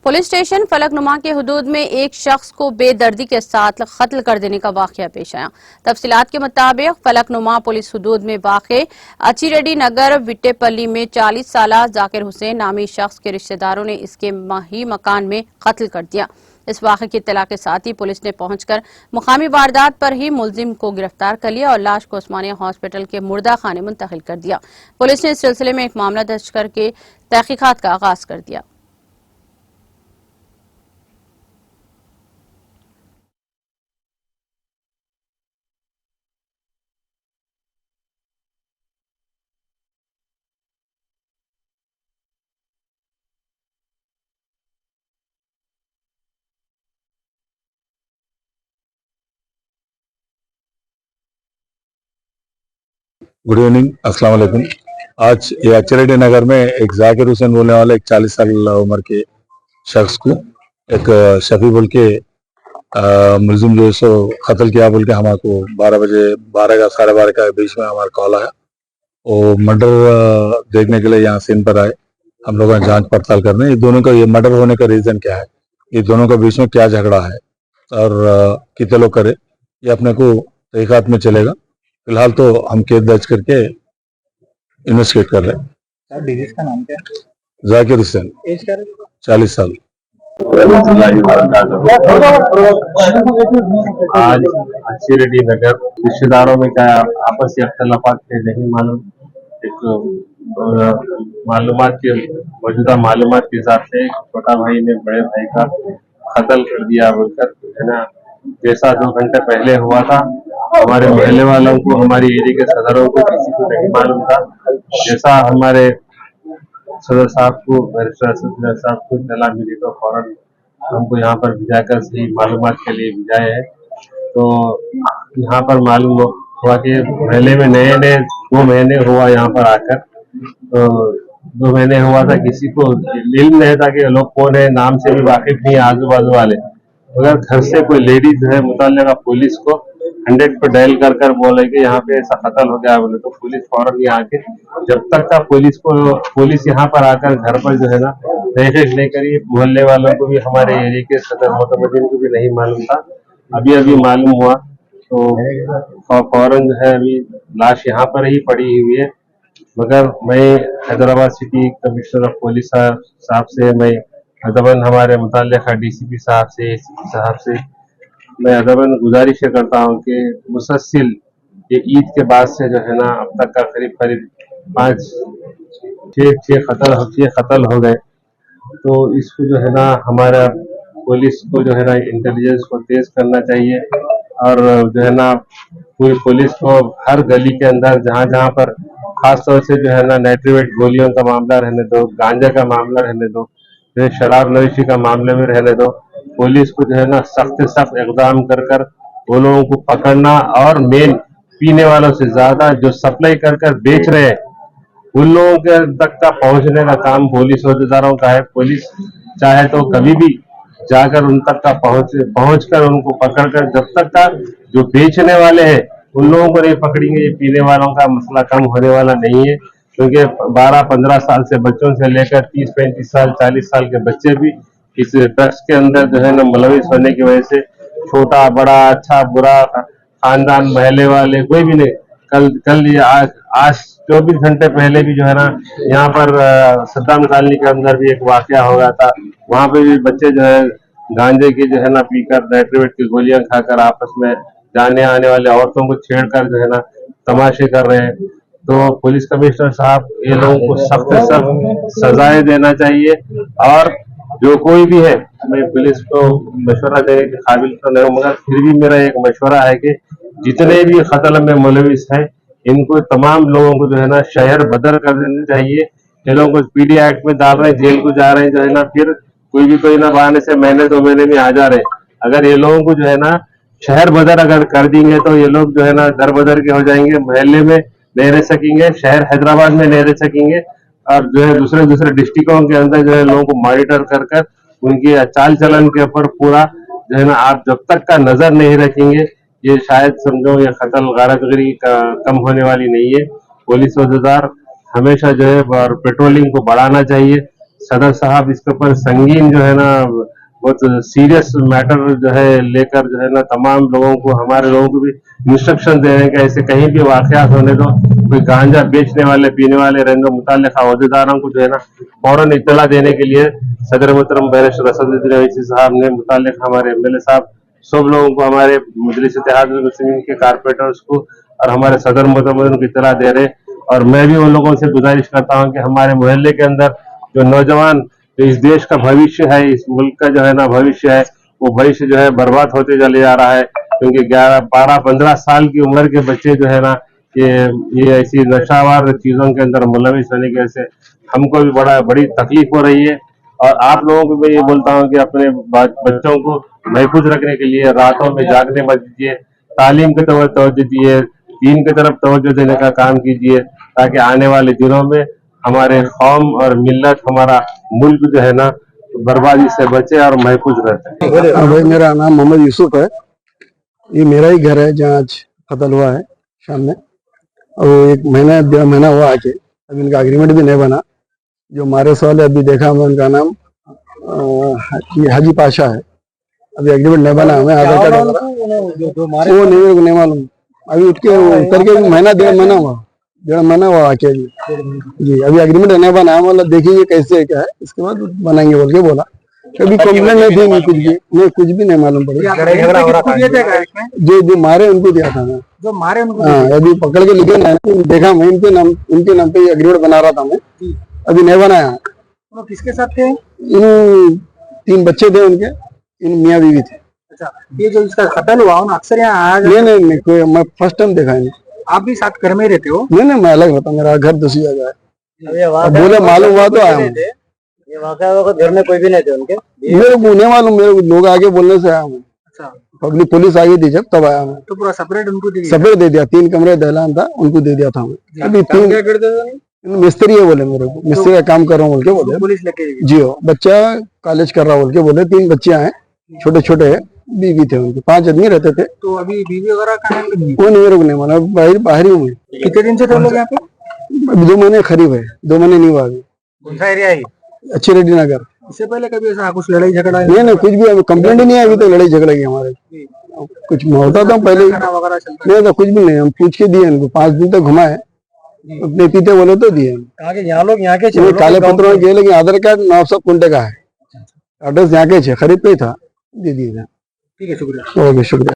Police station Falaknuma के हुदूद में एक शख्स को बेदर्दी के साथ कत्ल कर देने का वाकया पेश आया। तफसीलात के मुताबिक फलकनुमा पुलिस हुदूद में वाक़े अचीरेड्डी नगर विट्टेपल्ली में 40 साला जाकिर हुसैन नामी शख्स के रिश्तेदारों ने इसके ही मकान में कत्ल कर दिया। इस वाक़े की इत्तला के साथ ही पुलिस ने पहुंचकर मुकामी वारदात पर ही मुलजिम को गिरफ्तार कर लिया और लाश को उस्मानिया हॉस्पिटल के मुर्दा खाने मुंतकिल कर दिया। पुलिस ने इस सिलसिले में एक मामला दर्ज करके तहकीकात का आगाज कर दिया। गुड इवनिंग, अस्सलाम वालेकुम। आज ये अचरेड्डी नगर में एक जाकिर हुसैन बोलने वाला एक 40 साल उम्र के शख्स को एक शफी बोल के मुलजिम जो है सो कत्ल किया बोल के हमारे 12 का 12:30 का बीच में हमारा कॉल आया। वो मर्डर देखने के लिए यहाँ सीन पर आए। हम लोग जांच पड़ताल कर रहे हैं ये दोनों का, ये मर्डर होने का रीजन क्या है, ये दोनों के बीच में क्या झगड़ा है और कितने लोग करे, ये अपने को तहकीकात में चलेगा। फिलहाल तो हम केस दर्ज करके इन्वेस्टिगेट कर रहे हैं। डिजीज का नाम क्या है? जाकिर हुसैन, एज क्या है? 40 साल। आज अचीरेड्डी नगर रिश्तेदारों में क्या आपसी अख्तलाफात थे नहीं मालूम। एक मौजूदा मालूमात के हिसाब से छोटा भाई ने बड़े भाई का कत्ल कर दिया बोलकर, है ना, जैसा 2 घंटे पहले हुआ था। हमारे मोहल्ले वालों को, हमारी एरिया के सदरों को किसी को नहीं मालूम था। जैसा हमारे सदर साहब को, सदर साहब को इत्तला मिली तो फौरन हमको यहाँ पर भिजाकर सही मालूमात के लिए भिजाए हैं। तो यहाँ पर मालूम हुआ कि मोहल्ले में नए 2 महीने हुआ यहाँ पर आकर, तो 2 महीने हुआ था, किसी को इल्म नहीं था कि लोग कौन है, नाम से भी वाकिफ नहीं है आजू बाजू वाले। अगर घर से कोई लेडीज है मुतल्लिका पुलिस को 100 पे डायल कर बोले कि यहाँ पे ऐसा कत्ल हो गया बोले, तो पुलिस फौरन यहाँ आके, जब तक का पुलिस यहाँ पर आकर घर पर जो है ना तहकीक नहीं करी, मोहल्ले वालों को भी, हमारे एरिया के सदर मोतमदीन को भी नहीं मालूम था। अभी मालूम हुआ तो फौरन जो है अभी लाश यहाँ पर ही पड़ी हुई है। मगर मैं Hyderabad city commissioner of police साहब से, मैं अदबन हमारे मुतल्लिका डीसीपी साहब से, एसीपी साहब से मैं अदबन गुजारिश करता हूँ कि मुसलसल ये ईद के बाद से जो है ना अब तक का करीब 5-6 कत्ल हो गए। तो इसको जो है ना हमारा पुलिस को जो है ना इंटेलिजेंस को तेज करना चाहिए और जो है ना पूरी पुलिस को हर गली के अंदर जहाँ पर खास तौर से जो है ना नाइट्रेट गोलियों का मामला रहने दो, गांजा का मामला रहने दो, शराब नोशी का मामले में रहने दो, पुलिस को जो है ना सख्त इकदाम कर वो लोगों को पकड़ना और मेन पीने वालों से ज्यादा जो सप्लाई कर बेच रहे हैं उन लोगों के तक का पहुंचने का काम पुलिस अहदेदारों का है। पुलिस चाहे तो कभी भी जाकर उन तक का पहुंच कर उनको पकड़कर, जब तक का जो बेचने वाले हैं उन लोगों को नहीं पकड़ेंगे, ये पीने वालों का मसला कम होने वाला नहीं है। क्योंकि 12-15 साल से बच्चों से लेकर 30-35 साल 40 साल के बच्चे भी इस ड्रग्स के अंदर जो है ना मुलविस होने की वजह से, छोटा बड़ा अच्छा बुरा खानदान महल्ले वाले कोई भी नहीं, कल ये आज 24 घंटे पहले भी जो है ना यहाँ पर सद्दाम कॉलोनी के अंदर भी एक वाकया हो गया था। वहां पे भी बच्चे जो है गांजे की जो है ना पीकर, नाइट्रेट की गोलियां खाकर आपस में जाने आने वाले औरतों को छेड़कर जो है ना तमाशे कर रहे हैं। तो पुलिस कमिश्नर साहब ये लोगों को सख्त सजाएं देना चाहिए और जो कोई भी है, मैं पुलिस को मशवरा देने के काबिल तो नहीं हूँ, मगर फिर भी मेरा एक मशवरा है कि जितने भी कत्ल में मुलविस है इनको तमाम लोगों को जो है ना शहर बदर कर देना चाहिए। ये लोगों को पीडी एक्ट में डाल रहे हैं, जेल को जा रहे हैं जो है ना, फिर कोई ना बहाने से महीने 2 महीने में आ जा रहे हैं। अगर ये लोगों को जो है ना शहर बदर अगर कर देंगे तो ये लोग जो है ना दर बदर के हो जाएंगे, मोहल्ले में नहीं रह सकेंगे, शहर हैदराबाद में नहीं रह सकेंगे और जो है दूसरे डिस्ट्रिक्टों के अंदर जो है लोगों को मॉनिटर कर उनकी चाल चलन के ऊपर पूरा जो है ना आप जब तक का नजर नहीं रखेंगे, ये शायद समझो ये कत्ल गारतगरी कम होने वाली नहीं है। पुलिस अहदेदार हमेशा जो है पेट्रोलिंग को बढ़ाना चाहिए, सदर साहब इसके ऊपर संगीन जो है ना बहुत सीरियस मैटर जो है लेकर जो है ना तमाम लोगों को, हमारे लोगों को भी इंस्ट्रक्शन दे रहे हैं कि ऐसे कहीं भी वाकयात होने दो, कोई गांजा बेचने वाले पीने वाले रहने दो, मुताल्लिक़ अहदेदारों को जो है ना फौरन इत्तला देने के लिए सदर मोहतरम बैरिस्टर असदुद्दीन अवैसी साहब ने मुताल्लिक़ हमारे एमएलए साहब सब लोगों को, हमारे मजलिस इत्तेहादुल मुस्लिमीन के कारपोरेटर्स को और हमारे सदर मोहतरम को इत्तला दे रहे। और मैं भी उन लोगों से गुजारिश करता हूं कि हमारे मोहल्ले के अंदर जो नौजवान, जो इस देश का भविष्य है, इस मुल्क का जो है ना भविष्य है, वो भविष्य जो है बर्बाद होते चले जा रहा है, क्योंकि 11, 12, 15 साल की उम्र के बच्चे जो है ना ये ऐसी नशावार चीजों के अंदर मुलविस होने की वजह से हमको भी बड़ी तकलीफ हो रही है। और आप लोगों को मैं ये बोलता हूँ कि अपने बच्चों को महफूज रखने के लिए रातों में जागने मत दीजिए, तालीम की तरफ तवज्जो दीजिए, दीन की तरफ तवज्जो देने का काम कीजिए, ताकि आने वाले दिनों में हमारे कौम और मिल्लत, हमारा मुल्क जो है ना बर्बादी से बचे और महफूज रहते हैं। भाई मेरा नाम मोहम्मद यूसुफ है। ये मेरा ही घर है जहाँ आज कत्ल हुआ है शाम में, और 1 महीना हुआ आके, अभी इनका एग्रीमेंट भी नहीं बना। जो मारे वाले अभी देखा हमें, उनका नाम हाजी पाशा है। अभी एग्रीमेंट नहीं बना, हमें आधार कार्ड वो नहीं मालूम। अभी उतर के 1.5 महीना हुआ आके जी। अभी एग्रीमेंट नहीं बना, मतलब देखिए कैसे क्या है, इसके बाद बनाएंगे बोल के बोला। कभी कंप्लेंट नहीं थी, मैं कुछ भी नहीं मालूम पड़ा। जो मारे उनको दिया था मैं, जो मारे उनको। हाँ, अभी पकड़ के लिखे ना, देखा मैं इनके नाम पे एग्रीमेंट बना रहा था मैं, अभी नहीं बनाया। किसके साथ थे? इन 3 बच्चे थे उनके, इन मियाँ बीवी थे। अच्छा, ये जो इसका कत्ल हुआ अक्सर यहाँ आया? नहीं, कोई मैं फर्स्ट टाइम देखा है। आप भी साथ घर में रहते हो? नहीं, मैं अलग रहता हूँ, मेरा घर दूसरी जगह है। बोले मालूम हुआ तो आया हूँ। ये वाकया घर में कोई भी नहीं थे उनके? मेरे को नहीं मालूम, मेरे को लोग आगे बोलने से आया हूँ। अच्छा, पब्लिक पुलिस आ गई थी जब, तब आया हूँ। तो पूरा सेपरेट उनको सेपरेट दे दिया, 3 कमरे दहलान था, उनको दे दिया था मैं। अभी 3 मिस्त्री है बोले, मेरे को मिस्त्री का काम कर रहा हूँ बोल के बोले। पुलिस लेके जी हो, बच्चा कॉलेज कर रहा बोल के बोले। 3 बच्चे हैं, छोटे छोटे बीवी थे उनके, 5 आदमी रहते थे। तो अभी बीवी वगैरह कहाँ है? वो नहीं, मेरे को नहीं माना, बाहर ही हूँ। कितने दिन से थे लोग यहाँ पे? 2 महीने करीब है, 2 महीने नहीं हुआ अभी। कौन सा एरिया है? अच्छी रेड्डी नगर। इससे पहले कभी ऐसा कुछ लड़ाई झगड़ा? नहीं, कुछ भी अभी कंप्लेंट ही नहीं है अभी तक लड़ाई झगड़े की हमारे। कुछ होता था पहले, नहीं तो कुछ भी नहीं। हम पूछ के दिए इनको, 5 दिन तक घुमाए, अपने पीते बोले तो दिए। यहाँ लोग यहाँ के काले पत्रों के, लेकिन आधार कार्ड 900 कुंटे का है, एड्रेस यहाँ के खरीद पे ही था, दे दिए। ठीक है, शुक्रिया। ओके, शुक्रिया।